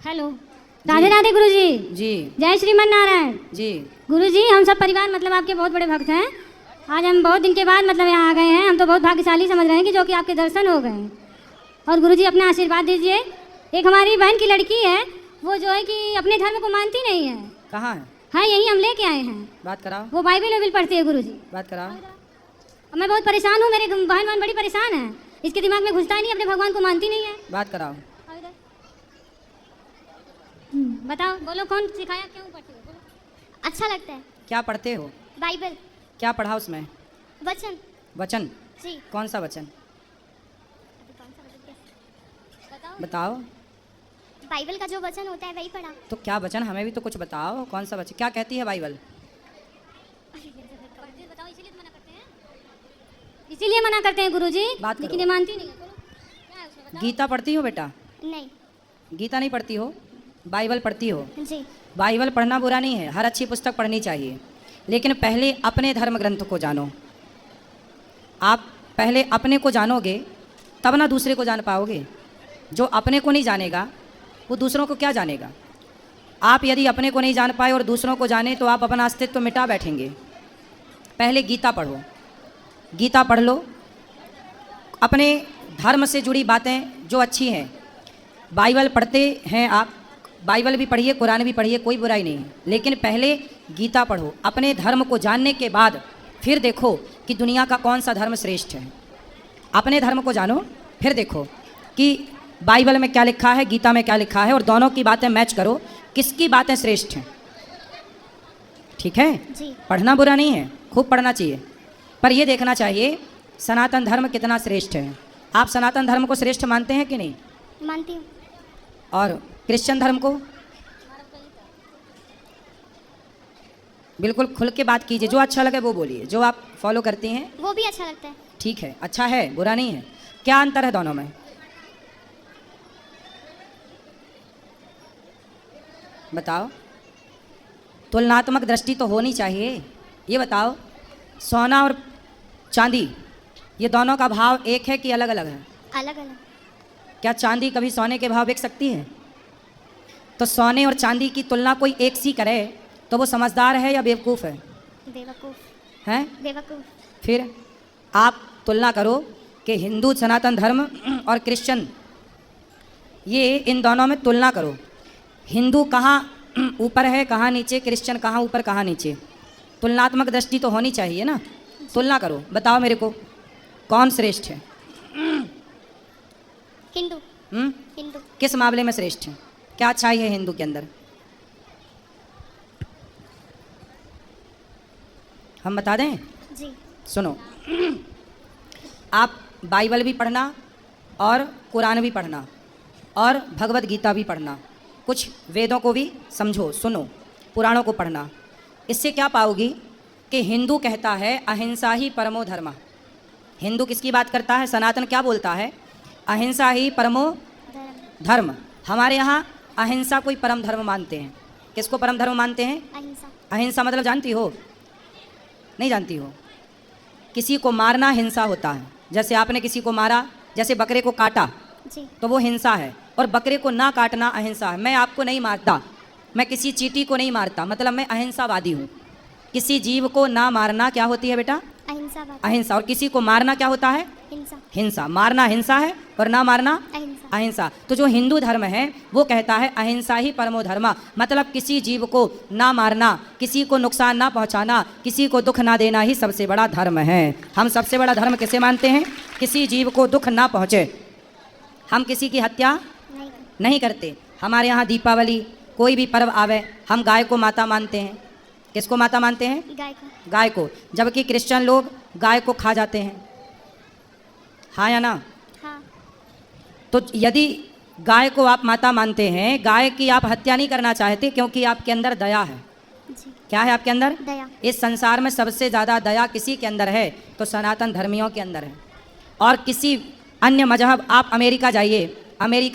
Hello, Radhe Radhe गुरुजी। जी जय श्रीमन नारायण जी। गुरुजी। हम सब परिवार मतलब आपके बहुत बड़े भक्त हैं। आज हम बहुत दिन के बाद मतलब यहाँ आ गए हैं। हम तो बहुत भाग्यशाली समझ रहे हैं कि जो कि आपके दर्शन हो गए हैं। और गुरुजी अपना आशीर्वाद दीजिए। एक हमारी बहन की लड़की है, वो जो है कि अपने धर्म को मानती नहीं है। कहाँ है? हाँ, यही हम लेके आए हैं। बात कराओ। वो बाइबल वाइबल पढ़ती है गुरुजी। बात कराओ। और मैं बहुत परेशान हूँ, मेरे बहन बड़ी परेशान है। इसके दिमाग में घुसता ही नहीं, अपने भगवान को मानती नहीं है। बात कराओ। बताओ, बोलो कौन सिखाया, क्यों पढ़ती हो? बोलो। अच्छा लगता है। क्या पढ़ते हो? बाइबल। क्या पढ़ा उसमें? वचन। वचन? जी। कौन सा वचन? बताओ। बाइबल का जो वचन होता है वही पढ़ा। तो क्या वचन, हमें भी तो कुछ बताओ। कौन सा वचन, क्या कहती है बाइबल? इसीलिए मना करते हैं गुरुजी, बात लेकिन करो। ये मानती नहीं है। बोलो, क्या है उसमें बताओ। गीता पढ़ती हो बेटा? नहीं। गीता नहीं पढ़ती हो, बाइबल पढ़ती हो। जी। बाइबल पढ़ना बुरा नहीं है, हर अच्छी पुस्तक पढ़नी चाहिए, लेकिन पहले अपने धर्म ग्रंथ को जानो। आप पहले अपने को जानोगे तब ना दूसरे को जान पाओगे। जो अपने को नहीं जानेगा वो दूसरों को क्या जानेगा। आप यदि अपने को नहीं जान पाए और दूसरों को जाने तो आप अपना अस्तित्व तो मिटा बैठेंगे। पहले गीता पढ़ो, गीता पढ़ लो, अपने धर्म से जुड़ी बातें जो अच्छी हैं। बाइबल पढ़ते हैं आप, बाइबल भी पढ़िए, कुरान भी पढ़िए, कोई बुराई नहीं है, लेकिन पहले गीता पढ़ो। अपने धर्म को जानने के बाद फिर देखो कि दुनिया का कौन सा धर्म श्रेष्ठ है। अपने धर्म को जानो, फिर देखो कि बाइबल में क्या लिखा है, गीता में क्या लिखा है, और दोनों की बातें मैच करो, किसकी बातें श्रेष्ठ हैं। ठीक है? जी। पढ़ना बुरा नहीं है, खूब पढ़ना चाहिए, पर यह देखना चाहिए सनातन धर्म कितना श्रेष्ठ है। आप सनातन धर्म को श्रेष्ठ मानते हैं कि नहीं? मानती हूँ। और क्रिश्चियन धर्म को? बिल्कुल खुल के बात कीजिए, जो अच्छा लगे वो बोलिए, जो आप फॉलो करती हैं। वो भी अच्छा लगता है। ठीक है, अच्छा है, बुरा नहीं है। क्या अंतर है दोनों में? बताओ। तुलनात्मक दृष्टि तो होनी चाहिए। ये बताओ, सोना और चांदी, ये दोनों का भाव एक है कि अलग अलग है? अलग अलग। क्या चांदी कभी सोने के भाव बिक सकती है? तो सोने और चांदी की तुलना कोई एक सी करे तो वो समझदार है या बेवकूफ़ है? बेवकूफ। हैं? बेवकूफ। फिर आप तुलना करो कि हिंदू सनातन धर्म और क्रिश्चियन, ये इन दोनों में तुलना करो। हिंदू कहाँ ऊपर है, कहाँ नीचे, क्रिश्चियन कहाँ ऊपर कहाँ नीचे। तुलनात्मक दृष्टि तो होनी चाहिए ना। तुलना करो, बताओ मेरे को कौन श्रेष्ठ है। हिंदू। हिंदू। किस मामले में श्रेष्ठ है? क्या अच्छाई है हिंदू के अंदर? हम बता दें? जी। सुनो, आप बाइबल भी पढ़ना और कुरान भी पढ़ना और भगवत गीता भी पढ़ना, कुछ वेदों को भी समझो, सुनो, पुराणों को पढ़ना। इससे क्या पाओगी कि हिंदू कहता है अहिंसा ही परमो धर्म। हिंदू किसकी बात करता है? सनातन क्या बोलता है? अहिंसा ही परमो धर्म। हमारे यहाँ अहिंसा कोई परम धर्म मानते हैं। किसको परम धर्म मानते हैं? अहिंसा। अहिंसा मतलब जानती हो? नहीं जानती हो? किसी को मारना हिंसा होता है। जैसे आपने किसी को मारा, जैसे बकरे को काटा, जी। तो वो हिंसा है, और बकरे को ना काटना अहिंसा है। मैं आपको नहीं मारता, मैं किसी चींटी को नहीं मारता, मतलब मैं अहिंसावादी हूँ। किसी जीव को ना मारना क्या होती है बेटा? अहिंसा। अहिंसा। और किसी को मारना क्या होता है? हिंसा। हिंसा। मारना हिंसा है और ना मारना अहिंसा। अहिंसा। तो जो हिंदू धर्म है वो कहता है अहिंसा ही परमो धर्म, मतलब किसी जीव को ना मारना, किसी को नुकसान ना पहुंचाना, किसी को दुख ना देना ही सबसे बड़ा धर्म है। हम सबसे बड़ा धर्म किसे मानते हैं? किसी जीव को दुख ना पहुंचे। हम किसी की हत्या नहीं करते। हमारे यहाँ दीपावली, कोई भी पर्व आवे, हम गाय को माता मानते हैं। किसको माता मानते हैं? गाय को। गाय को। जबकि क्रिश्चियन लोग गाय को खा जाते हैं। हाँ या ना? हाँ। तो यदि गाय को आप माता मानते हैं, गाय की आप हत्या नहीं करना चाहते क्योंकि आपके अंदर दया है। जी। क्या है आपके अंदर? दया। इस संसार में सबसे ज़्यादा दया किसी के अंदर है? तो सनातन धर्मियों के अंदर है। और किसी अन्य मजहब, आप अमेरिका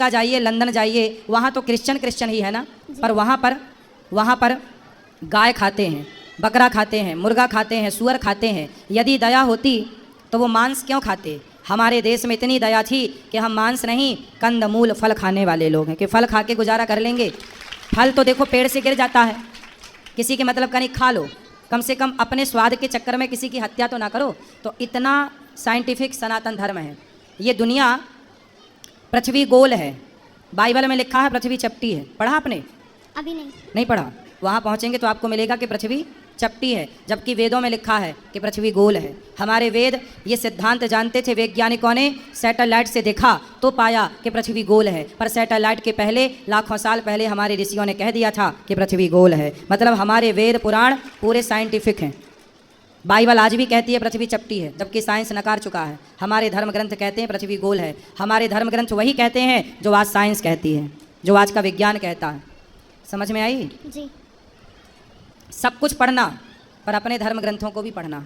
जाइए, लंदन जाइए, वहाँ तो क्रिश्चियन ही है ना, पर वहाँ पर गाय खाते हैं, बकरा खाते हैं, मुर्गा खाते हैं, सुअर खाते हैं। यदि दया होती तो वो मांस क्यों खाते? हमारे देश में इतनी दया थी कि हम मांस नहीं कंदमूल फल खाने वाले लोग हैं, कि फल खा के गुजारा कर लेंगे। फल तो देखो पेड़ से गिर जाता है, किसी के मतलब का नहीं, खा लो, कम से कम अपने स्वाद के चक्कर में किसी की हत्या तो ना करो। तो इतना साइंटिफिक सनातन धर्म है। ये दुनिया, पृथ्वी गोल है, बाइबल में लिखा है पृथ्वी चपटी है। पढ़ा आपने? अभी नहीं। नहीं पढ़ा? वहाँ पहुँचेंगे तो आपको मिलेगा कि पृथ्वी चपटी है, जबकि वेदों में लिखा है कि पृथ्वी गोल है। हमारे वेद ये सिद्धांत जानते थे, वैज्ञानिकों ने सैटेलाइट से देखा तो पाया कि पृथ्वी गोल है, पर सैटेलाइट के पहले लाखों साल पहले हमारे ऋषियों ने कह दिया था कि पृथ्वी गोल है। मतलब हमारे वेद पुराण पूरे साइंटिफिक हैं। बाइबल आज भी कहती है पृथ्वी चपटी है, जबकि साइंस नकार चुका है। हमारे धर्म ग्रंथ कहते हैं पृथ्वी गोल है। हमारे धर्म ग्रंथ वही कहते हैं जो आज साइंस कहती है, जो आज का विज्ञान कहता है। समझ में आई? जी सब कुछ पढ़ना, पर अपने धर्म ग्रंथों को भी पढ़ना।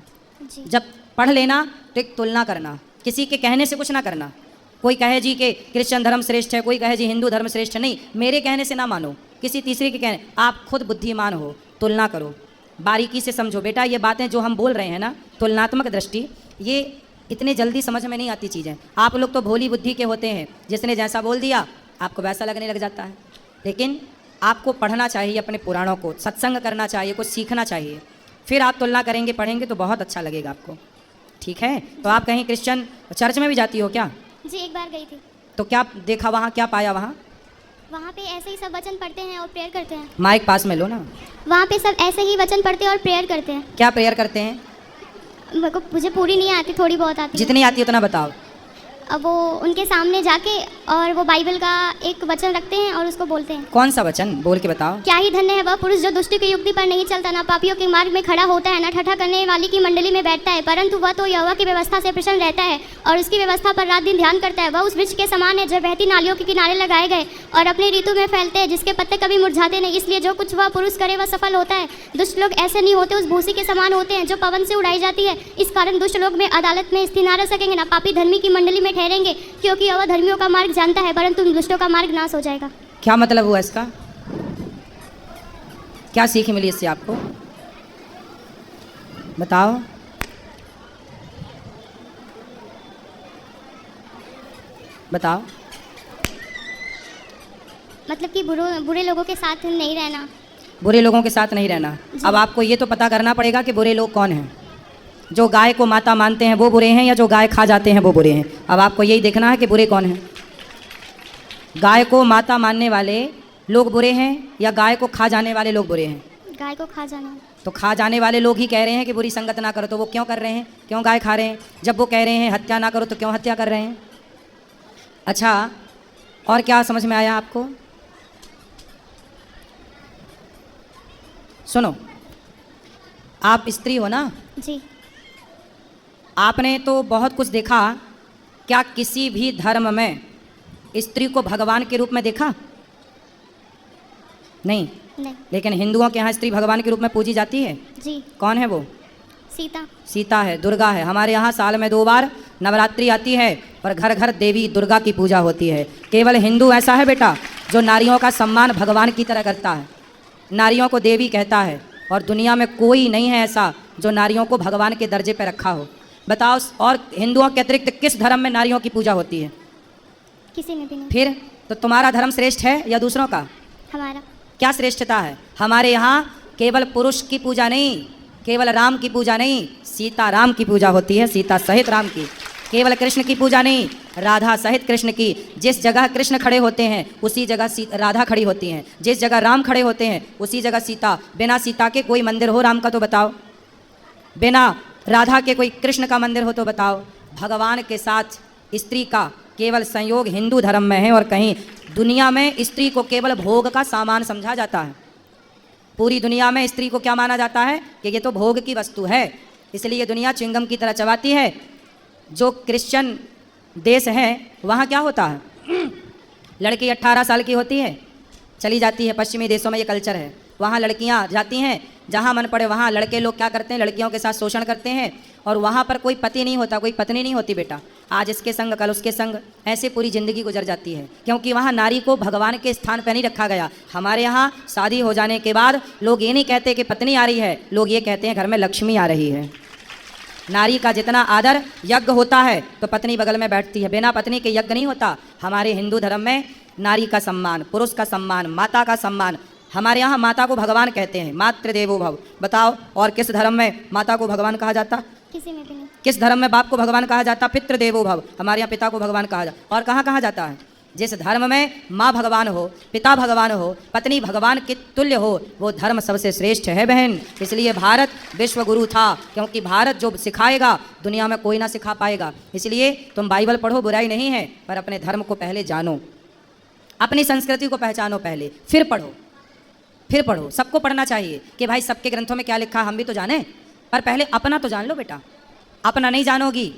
जी। जब पढ़ लेना तो एक तुलना करना, किसी के कहने से कुछ ना करना। कोई कहे जी कि क्रिश्चियन धर्म श्रेष्ठ है, कोई कहे जी हिंदू धर्म श्रेष्ठ है, नहीं, मेरे कहने से ना मानो, किसी तीसरे के कहने। आप खुद बुद्धिमान हो, तुलना करो, बारीकी से समझो। बेटा ये बातें जो हम बोल रहे हैं ना, तुलनात्मक दृष्टि, ये इतनी जल्दी समझ में नहीं आती चीज़ें। आप लोग तो भोली बुद्धि के होते हैं, जिसने जैसा बोल दिया आपको वैसा लगने लग जाता है। लेकिन आपको पढ़ना चाहिए अपने पुराणों को, सत्संग करना चाहिए, कुछ सीखना चाहिए, फिर आप तुलना करेंगे, पढ़ेंगे तो बहुत अच्छा लगेगा आपको। ठीक है? तो आप कहीं क्रिश्चियन चर्च में भी जाती हो क्या? जी, एक बार गई थी। तो क्या देखा वहाँ, क्या पाया वहाँ? वहाँ पे ऐसे ही सब वचन पढ़ते हैं और प्रेयर करते हैं। माइक पास में लो ना। वहाँ पे सब ऐसे ही वचन पढ़ते हैं और प्रेयर करते हैं। क्या प्रेयर करते हैं? मुझे पूरी नहीं आती, थोड़ी बहुत आती है। जितनी आती है उतना बताओ। अब वो उनके सामने जाके और वो बाइबल का एक वचन रखते हैं और उसको बोलते हैं। कौन सा वचन बोल के बताओ। क्या ही धन्य है वह पुरुष जो दुष्ट की युक्ति पर नहीं चलता, ना पापियों के मार्ग में खड़ा होता है, ना ठट्ठा करने वाली की मंडली में बैठता है, परंतु वह तो यहोवा की व्यवस्था से प्रसन्न रहता है और उसकी व्यवस्था पर रात दिन ध्यान करता है। वह उस वृक्ष के समान है जो बहती नालियों के किनारे लगाए गए और अपने ऋतु में फैलते हैं, जिसके पत्ते कभी मुरझाते नहीं। इसलिए जो कुछ वह पुरुष करे वह सफल होता है। दुष्ट लोग ऐसे नहीं होते, उस भूसी के समान होते हैं जो पवन से उड़ाई जाती है। इस कारण दुष्ट लोग में अदालत में स्थिर न रह सकेंगे, ना पापी धर्मी की मंडली में ठहरेंगे, क्योंकि वह धर्मियों का मार्ग जानता है, परंतु दुष्टों का मार्ग नाश हो जाएगा। क्या मतलब हुआ इसका? क्या सीख मिली इससे आपको? बताओ। बताओ। मतलब कि बुरे लोगों के साथ नहीं रहना। बुरे लोगों के साथ नहीं रहना। अब आपको ये तो पता करना पड़ेगा कि बुरे लोग कौन हैं। जो गाय को माता मानते हैं वो बुरे हैं, या जो गाय खा जाते हैं वो बुरे हैं। अब आपको यही देखना है कि बुरे कौन हैं। गाय को माता मानने वाले लोग बुरे हैं या गाय को खा जाने वाले लोग बुरे हैं? गाय को खा जाना। तो खा जाने वाले लोग ही कह रहे हैं कि बुरी संगत ना करो, तो वो क्यों कर रहे हैं? क्यों गाय खा रहे हैं? जब वो कह रहे हैं हत्या ना करो तो क्यों हत्या कर रहे हैं? अच्छा, और क्या समझ में आया आपको? सुनो, आप स्त्री हो ना? जी। आपने तो बहुत कुछ देखा। क्या किसी भी धर्म में स्त्री को भगवान के रूप में देखा? नहीं। लेकिन हिंदुओं के यहाँ स्त्री भगवान के रूप में पूजी जाती है। जी। कौन है वो? सीता। सीता है, दुर्गा है। हमारे यहाँ साल में 2 बार नवरात्रि आती है और घर घर देवी दुर्गा की पूजा होती है। केवल हिंदू ऐसा है बेटा जो नारियों का सम्मान भगवान की तरह करता है, नारियों को देवी कहता है, और दुनिया में कोई नहीं है ऐसा जो नारियों को भगवान के दर्जे पर रखा हो। बताओ, और हिंदुओं के अतिरिक्त किस धर्म में नारियों की पूजा होती है? किसी में भी नहीं। फिर तो तुम्हारा धर्म श्रेष्ठ है या दूसरों का? हमारा। क्या श्रेष्ठता है? हमारे यहाँ केवल पुरुष की पूजा नहीं, केवल राम की पूजा नहीं, सीता राम की पूजा होती है, सीता सहित राम की। केवल कृष्ण की पूजा नहीं, राधा सहित कृष्ण की। जिस जगह कृष्ण खड़े होते हैं उसी जगह राधा खड़ी होती हैं, जिस जगह राम खड़े होते हैं उसी जगह सीता। बिना सीता के कोई मंदिर हो राम का तो बताओ, बिना राधा के कोई कृष्ण का मंदिर हो तो बताओ। भगवान के साथ स्त्री का केवल संयोग हिंदू धर्म में है, और कहीं दुनिया में स्त्री को केवल भोग का सामान समझा जाता है। पूरी दुनिया में स्त्री को क्या माना जाता है कि ये तो भोग की वस्तु है, इसलिए दुनिया च्युइंगम की तरह चबाती है। जो क्रिश्चियन देश है वहाँ क्या होता है, लड़की 18 साल की होती है, चली जाती है। पश्चिमी देशों में ये कल्चर है, वहाँ लड़कियाँ जाती हैं जहाँ मन पड़े वहाँ। लड़के लोग क्या करते हैं, लड़कियों के साथ शोषण करते हैं, और वहाँ पर कोई पति नहीं होता, कोई पत्नी नहीं होती बेटा। आज इसके संग कल उसके संग, ऐसे पूरी ज़िंदगी गुजर जाती है, क्योंकि वहाँ नारी को भगवान के स्थान पर नहीं रखा गया। हमारे यहाँ शादी हो जाने के बाद लोग ये नहीं कहते कि पत्नी आ रही है, लोग ये कहते हैं घर में लक्ष्मी आ रही है। नारी का जितना आदर यज्ञ होता है तो पत्नी बगल में बैठती है, बिना पत्नी के यज्ञ नहीं होता। हमारे हिंदू धर्म में नारी का सम्मान, पुरुष का सम्मान, माता का सम्मान। हमारे यहाँ माता को भगवान कहते हैं, मातृ देवो भव। बताओ और किस धर्म में माता को भगवान कहा जाता? किसी में भी नहीं। किस धर्म में बाप को भगवान कहा जाता? पितृ देवो भव। हमारे यहाँ पिता को भगवान कहा जाता। और कहाँ कहा जाता है? जिस धर्म में माँ भगवान हो, पिता भगवान हो, पत्नी भगवान के तुल्य हो, वो धर्म सबसे श्रेष्ठ है बहन। इसलिए भारत विश्व गुरु था, क्योंकि भारत जो सिखाएगा दुनिया में कोई ना सिखा पाएगा। इसलिए तुम बाइबल पढ़ो, बुराई नहीं है, पर अपने धर्म को पहले जानो, अपनी संस्कृति को पहचानो पहले, फिर पढ़ो, फिर पढ़ो। सबको पढ़ना चाहिए कि भाई सबके ग्रंथों में क्या लिखा हम भी तो जाने, पर पहले अपना तो जान लो बेटा। अपना नहीं जानोगी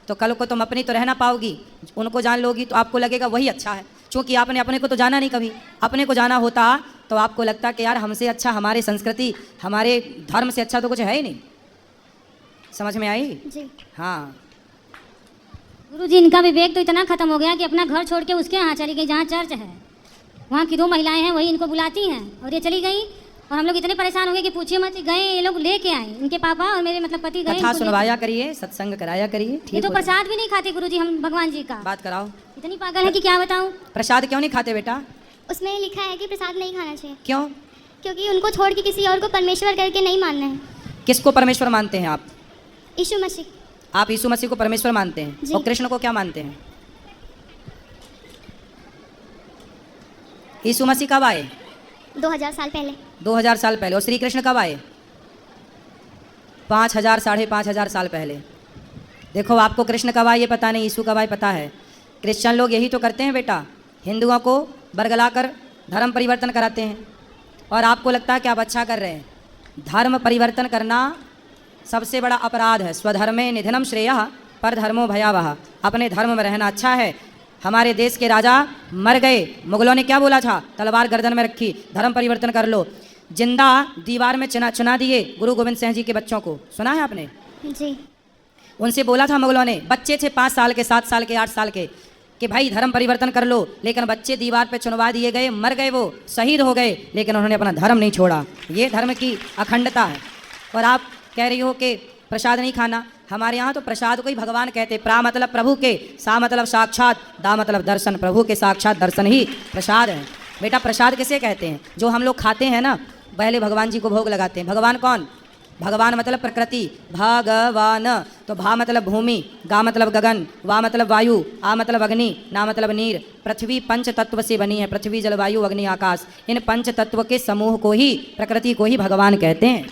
तो कल को तुम अपनी तो रह ना पाओगी, उनको जान लोगी तो आपको लगेगा वही अच्छा है। क्योंकि आपने अपने को तो जाना नहीं कभी। अपने को जाना होता तो आपको लगता कि यार हमसे अच्छा, हमारी संस्कृति, हमारे धर्म से अच्छा तो कुछ है ही नहीं। समझ में आई? जी। हाँ। गुरुजी, इनका विवेक तो इतना खत्म हो गया कि अपना घर छोड़ के उसके यहाँ चली गई जहाँ चर्च है। वहाँ की 2 महिलाएं हैं, वही इनको बुलाती हैं और ये चली गई। और हम लोग इतने परेशान हो गए कि पूछिए मत। गए ये लोग लेके आए, इनके पापा और मेरे मतलब पति गए। कथा सुनवाया करिए, सत्संग कराया करिए। ये तो प्रसाद भी नहीं खाते गुरुजी हम भगवान जी का। बात कराओ। इतनी पागल है कि क्या बताऊँ। प्रसाद क्यों नहीं खाते बेटा? उसमें लिखा है कि प्रसाद नहीं खाना चाहिए। क्यों? क्योंकि उनको छोड़ के किसी और को परमेश्वर करके नहीं मानना है। किसको परमेश्वर मानते हैं आप? यीशु मसीह। आप यीशु मसीह को परमेश्वर मानते हैं? जी। और कृष्ण को क्या मानते हैं? यीशु मसीह कब आए? 2000 साल पहले। 2000 साल पहले। और श्री कृष्ण कब आए? 5000 साढ़े 5000 साल पहले। देखो आपको कृष्ण कब आए ये पता नहीं, यीशु कब आए पता है। क्रिश्चियन लोग यही तो करते हैं बेटा, हिंदुओं को बरगलाकर धर्म परिवर्तन कराते हैं और आपको लगता है कि आप अच्छा कर रहे हैं। धर्म परिवर्तन करना सबसे बड़ा अपराध है। स्वधर्मे निधनम श्रेयः परधर्मो भयावह। अपने धर्म में रहना अच्छा है। हमारे देश के राजा मर गए, मुगलों ने क्या बोला था? तलवार गर्दन में रखी, धर्म परिवर्तन कर लो। जिंदा दीवार में चुना दिए गुरु गोविंद सिंह जी के बच्चों को, सुना है आपने? जी। उनसे बोला था मुगलों ने, बच्चे थे 5 साल के, 7 साल के, 8 साल के, कि भाई धर्म परिवर्तन कर लो। लेकिन बच्चे दीवार पे चुनवा दिए गए, मर गए, वो शहीद हो गए, लेकिन उन्होंने अपना धर्म नहीं छोड़ा। ये धर्म की अखंडता है। और आप कह रही हो कि प्रसाद नहीं खाना। हमारे यहाँ तो प्रसाद को ही भगवान कहते। प्रा मतलब प्रभु के, सा मतलब साक्षात, दा मतलब दर्शन। प्रभु के साक्षात दर्शन ही प्रसाद है बेटा। प्रसाद किसे कहते हैं? जो हम लोग खाते हैं ना, पहले भगवान जी को भोग लगाते हैं। भगवान कौन? भगवान मतलब प्रकृति, भगवान। तो भा मतलब भूमि, गा मतलब गगन, वा मतलब वायु, आ मतलब अग्नि, ना मतलब नीर। पृथ्वी 5 तत्व से बनी है। पृथ्वी, जल, वायु, अग्नि, आकाश। इन 5 तत्व के समूह को ही, प्रकृति को ही भगवान कहते हैं।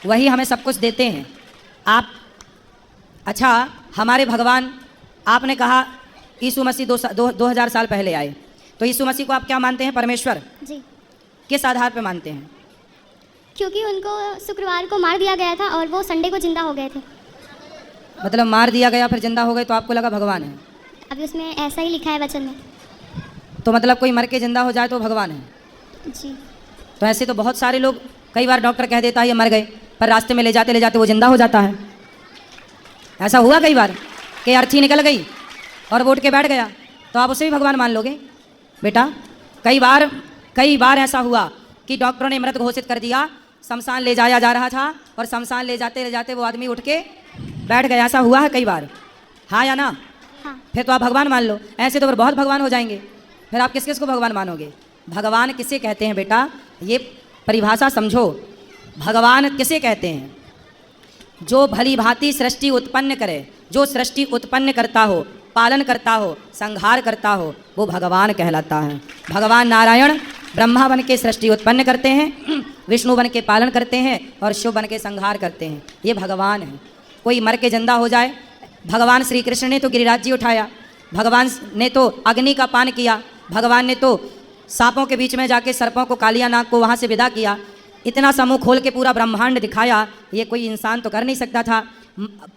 वही हमें सब कुछ देते हैं। आप अच्छा, हमारे भगवान, आपने कहा यीशु मसीह 2000 साल पहले आए, तो यीशु मसीह को आप क्या मानते हैं? परमेश्वर। जी। किस आधार पे मानते हैं? क्योंकि उनको शुक्रवार को मार दिया गया था और वो संडे को जिंदा हो गए थे। मतलब मार दिया गया फिर जिंदा हो गए, तो आपको लगा भगवान है? अभी उसमें ऐसा ही लिखा है वचन में। तो मतलब कोई मर के जिंदा हो जाए तो भगवान है? जी। तो ऐसे तो बहुत सारे लोग, कई बार डॉक्टर कह देता है ये मर गए, पर रास्ते में ले जाते वो जिंदा हो जाता है। ऐसा हुआ कई बार कि अर्थी निकल गई और वो उठ के बैठ गया, तो आप उसे भी भगवान मान लोगे बेटा? कई बार ऐसा हुआ कि डॉक्टरों ने मृत घोषित कर दिया, शमशान ले जाया जा रहा था और शमशान ले जाते वो आदमी उठ के बैठ गया। ऐसा हुआ है कई बार, हाँ या ना? हाँ। फिर तो आप भगवान मान लो। ऐसे तो फिर बहुत भगवान हो जाएंगे। फिर आप किस किस को भगवान मानोगे? भगवान किसे कहते हैं बेटा? ये परिभाषा समझो। भगवान किसे कहते हैं? जो भली भांति सृष्टि उत्पन्न करे, जो सृष्टि उत्पन्न करता हो, पालन करता हो, संहार करता हो, वो भगवान कहलाता है। भगवान नारायण ब्रह्मा बन के सृष्टि उत्पन्न करते हैं, विष्णु बन के पालन करते हैं और शिव बन के संहार करते हैं। ये भगवान है। कोई मर के जिंदा हो जाए, भगवान श्री कृष्ण ने तो गिरिराज जी उठाया, भगवान ने तो अग्नि का पान किया, भगवान ने तो सांपों के बीच में जाके सर्पों को, कालिया नाग को वहाँ से विदा किया। इतना समूह खोल के पूरा ब्रह्मांड दिखाया। ये कोई इंसान तो कर नहीं सकता था।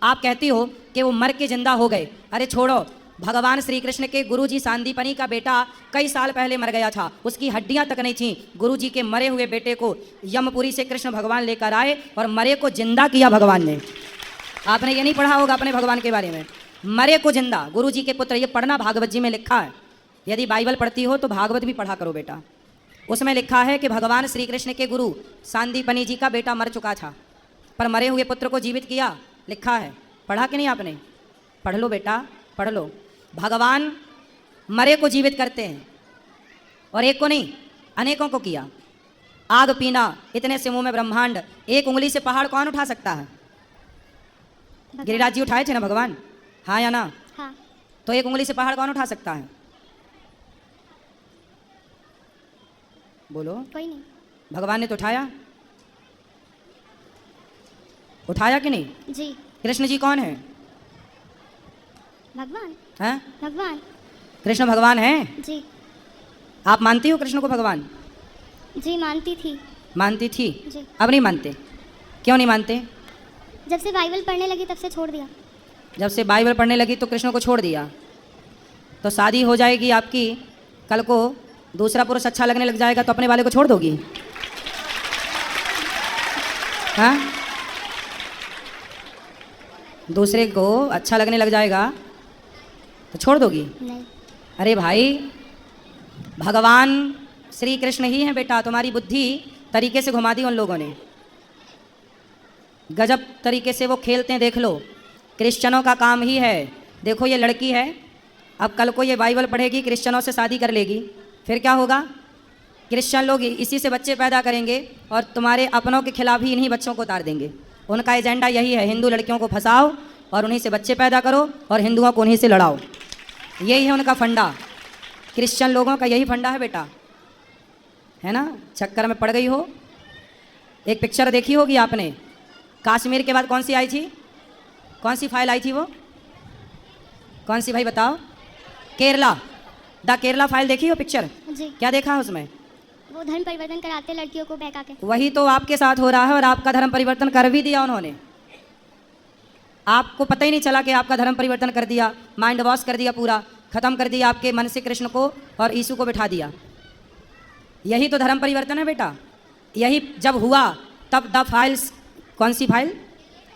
आप कहती हो कि वो मर के जिंदा हो गए। अरे छोड़ो, भगवान श्री कृष्ण के गुरुजी सांदीपनी का बेटा कई साल पहले मर गया था, उसकी हड्डियां तक नहीं थी। गुरुजी के मरे हुए बेटे को यमपुरी से कृष्ण भगवान लेकर आए और मरे को जिंदा किया भगवान ने। आपने ये नहीं पढ़ा होगा अपने भगवान के बारे में, मरे को जिंदा। गुरुजी के पुत्र, ये पढ़ना, भागवत जी में लिखा है। यदि बाइबल पढ़ती हो तो भागवत भी पढ़ा करो बेटा। उसमें लिखा है कि भगवान श्री कृष्ण के गुरु सांदीपनी जी का बेटा मर चुका था, पर मरे हुए पुत्र को जीवित किया लिखा है, पढ़ा कि नहीं आपने? पढ़ लो बेटा, पढ़ लो। भगवान मरे को जीवित करते हैं, और एक को नहीं, अनेकों को किया। आग पीना, इतने से मुंह में ब्रह्मांड, एक उंगली से पहाड़ कौन उठा सकता है? गिरिराज जी उठाए थे ना भगवान, हाँ या ना? हाँ। तो एक उंगली से पहाड़ कौन उठा सकता है? बोलो। कोई नहीं। भगवान ने तो उठाया, उठाया कि नहीं? जी। कृष्ण जी कौन है? भगवान। हैं? भगवान। कृष्ण भगवान हैं? जी। आप मानती हो कृष्ण को भगवान? जी मानती थी। मानती थी, जी। अब नहीं मानते? क्यों नहीं मानते? जब से बाइबल पढ़ने लगी तब से छोड़ दिया। जब से बाइबल पढ़ने लगी तो कृष्ण को छोड़ दिया। तो शादी हो जाएगी आपकी, कल को दूसरा पुरुष अच्छा लगने लग जाएगा तो अपने वाले को छोड़ दोगी? हाँ, दूसरे को अच्छा लगने लग जाएगा तो छोड़ दोगी? नहीं। अरे भाई, भगवान श्री कृष्ण ही हैं बेटा। तुम्हारी बुद्धि तरीके से घुमा दी उन लोगों ने, गजब तरीके से वो खेलते हैं। देख लो, क्रिश्चियनों का काम ही है। देखो ये लड़की है, अब कल को ये बाइबल पढ़ेगी, क्रिश्चियनों से शादी कर लेगी, फिर क्या होगा? क्रिश्चियन लोग इसी से बच्चे पैदा करेंगे और तुम्हारे अपनों के खिलाफ ही इन्हीं बच्चों को उतार देंगे। उनका एजेंडा यही है, हिंदू लड़कियों को फंसाओ और उन्हीं से बच्चे पैदा करो और हिंदुओं को उन्हीं से लड़ाओ। यही है उनका फंडा, क्रिश्चियन लोगों का यही फंडा है बेटा, है ना? चक्कर में पड़ गई हो। एक पिक्चर देखी होगी आपने, कश्मीर के बाद कौन सी आई थी? कौन सी फाइल आई थी वो? कौन सी भाई बताओ? केरला, द केरला फाइल देखी हो पिक्चर? जी। क्या देखा उसमें? वो धर्म परिवर्तन कराते लड़कियों को बहका के। वही तो आपके साथ हो रहा है, और आपका धर्म परिवर्तन कर भी दिया उन्होंने। आपको पता ही नहीं चला कि आपका धर्म परिवर्तन कर दिया, माइंड वॉश कर दिया, पूरा ख़त्म कर दिया आपके मन से कृष्ण को और यीशु को बिठा दिया। यही तो धर्म परिवर्तन है बेटा। यही जब हुआ तब द फाइल्स, कौन सी file?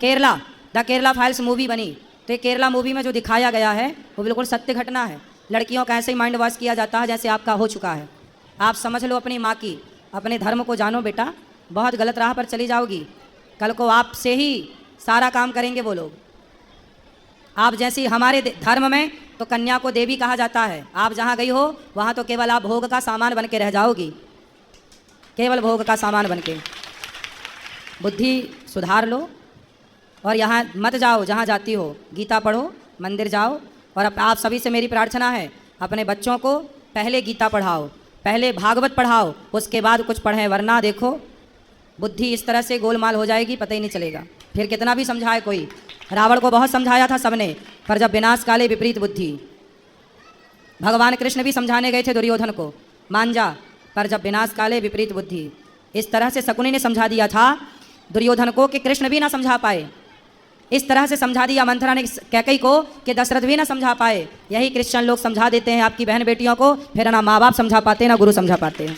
Kerala, the Kerala files movie बनी। तो ये केरला मूवी में जो दिखाया गया है वो बिल्कुल सत्य घटना है। लड़कियों का ऐसे ही माइंड वॉश किया जाता है जैसे आपका हो चुका है। आप समझ लो अपनी माँ की, अपने धर्म को जानो बेटा, बहुत गलत राह पर चली जाओगी। कल को आपसे ही सारा काम करेंगे वो लोग। आप जैसी हमारे धर्म में तो कन्या को देवी कहा जाता है। आप जहाँ गई हो वहाँ तो केवल आप भोग का सामान बन के रह जाओगी, केवल भोग का सामान बन के। बुद्धि सुधार लो और यहाँ मत जाओ, जहाँ जाती हो गीता पढ़ो, मंदिर जाओ। और आप सभी से मेरी प्रार्थना है, अपने बच्चों को पहले गीता पढ़ाओ, पहले भागवत पढ़ाओ, उसके बाद कुछ पढ़ें, वरना देखो बुद्धि इस तरह से गोलमाल हो जाएगी, पता ही नहीं चलेगा। फिर कितना भी समझाए कोई, रावण को बहुत समझाया था सबने, पर जब विनाश काले विपरीत बुद्धि। भगवान कृष्ण भी समझाने गए थे दुर्योधन को, मान जा, पर जब विनाश काले विपरीत बुद्धि। इस तरह से शकुनी ने समझा दिया था दुर्योधन को कि कृष्ण भी ना समझा पाए। इस तरह से समझा दिया मंथरा ने कैकई को कि दशरथ भी ना समझा पाए। यही क्रिश्चियन लोग समझा देते हैं आपकी बहन बेटियों को, फिर ना माँ बाप समझा पाते ना गुरु समझा पाते हैं।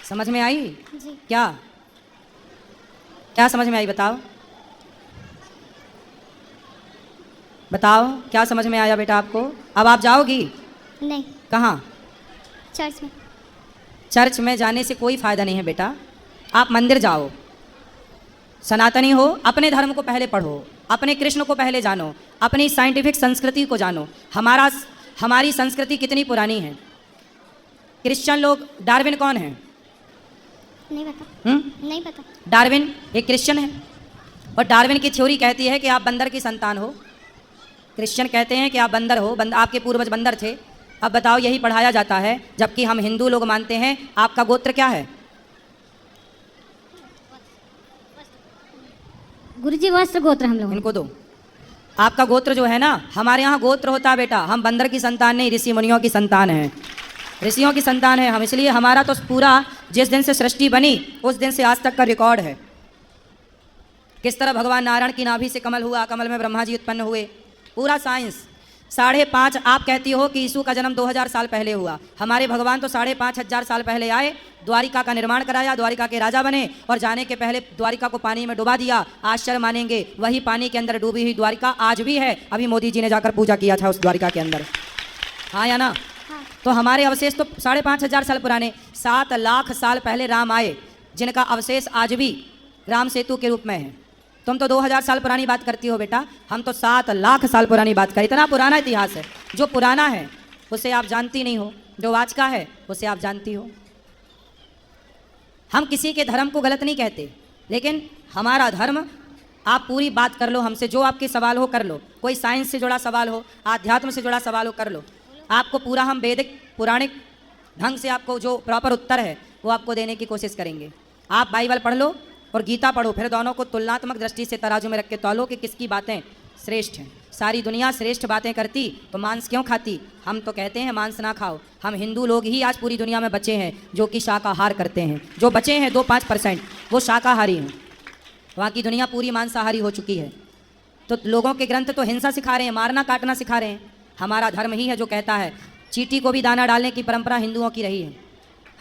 समझ में आई? जी। क्या क्या समझ में आई? बताओ बताओ, क्या समझ में आया बेटा आपको? अब आप जाओगी? नहीं। कहाँ? चर्च में। चर्च में जाने से कोई फ़ायदा नहीं है बेटा। आप मंदिर जाओ, सनातनी हो, अपने धर्म को पहले पढ़ो, अपने कृष्ण को पहले जानो, अपनी साइंटिफिक संस्कृति को जानो। हमारी संस्कृति कितनी पुरानी है। क्रिश्चियन लोग, डार्विन कौन है? नहीं पता। नहीं पता। डार्विन एक क्रिश्चियन है, और डार्विन की थ्योरी कहती है कि आप बंदर की संतान हो। क्रिश्चियन कहते हैं कि आप बंदर हो, आपके पूर्वज बंदर थे। अब बताओ, यही पढ़ाया जाता है, जबकि हम हिंदू लोग मानते हैं। आपका गोत्र क्या है? गुरुजी वस्त्र गोत्र हम लोग। इनको दो। आपका गोत्र जो है ना, हमारे यहाँ गोत्र होता है बेटा। हम बंदर की संतान नहीं, ऋषि मुनियों की संतान हैं। ऋषियों की संतान है हम, इसलिए हमारा तो पूरा जिस दिन से सृष्टि बनी उस दिन से आज तक का रिकॉर्ड है। किस तरह भगवान नारायण की नाभि से कमल हुआ, कमल में ब्रह्मा जी उत्पन्न हुए, पूरा साइंस। 5.5 आप कहती हो कि यीशु का जन्म 2000 साल पहले हुआ। हमारे भगवान तो 5,500 साल पहले आए, द्वारिका का निर्माण कराया, द्वारिका के राजा बने, और जाने के पहले द्वारिका को पानी में डुबा दिया। आश्चर्य मानेंगे, वही पानी के अंदर डूबी हुई द्वारिका आज भी है। अभी मोदी जी ने जाकर पूजा किया था उस द्वारिका के अंदर, हाँ या ना? हाँ। तो हमारे अवशेष तो 5,500 साल पुराने। 7 लाख साल पहले राम आए, जिनका अवशेष आज भी राम सेतु के रूप में है। तुम तो 2000 साल पुरानी बात करती हो बेटा, हम तो 7 लाख साल पुरानी बात करें। इतना पुराना इतिहास है। जो पुराना है उसे आप जानती नहीं हो, जो आज का है उसे आप जानती हो। हम किसी के धर्म को गलत नहीं कहते, लेकिन हमारा धर्म, आप पूरी बात कर लो हमसे, जो आपके सवाल हो कर लो। कोई साइंस से जुड़ा सवाल हो, आध्यात्म से जुड़ा सवाल हो, कर लो। आपको पूरा हम वैदिक पुराणिक ढंग से आपको जो प्रॉपर उत्तर है वो आपको देने की कोशिश करेंगे। आप बाइबल पढ़ लो और गीता पढ़ो, फिर दोनों को तुलनात्मक दृष्टि से तराजू में रख के तौलो कि किसकी बातें श्रेष्ठ हैं। सारी दुनिया श्रेष्ठ बातें करती तो मांस क्यों खाती? हम तो कहते हैं मांस ना खाओ। हम हिंदू लोग ही आज पूरी दुनिया में बचे हैं जो कि शाकाहार करते हैं। जो बचे हैं 2-5% वो शाकाहारी हैं, वहाँ की दुनिया पूरी मांसाहारी हो चुकी है। तो लोगों के ग्रंथ तो हिंसा सिखा रहे हैं, मारना काटना सिखा रहे हैं। हमारा धर्म ही है जो कहता है चींटी को भी दाना डालने की परंपरा हिंदुओं की रही है।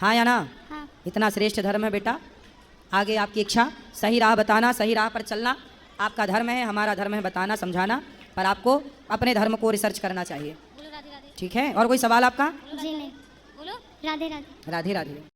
हाँ या ना? हाँ। इतना श्रेष्ठ धर्म है बेटा। आगे आपकी इच्छा, सही राह बताना, सही राह पर चलना आपका धर्म है, हमारा धर्म है बताना समझाना। पर आपको अपने धर्म को रिसर्च करना चाहिए। ठीक है? और कोई सवाल आपका? जी नहीं। बोलो राधे राधे। राधे राधे।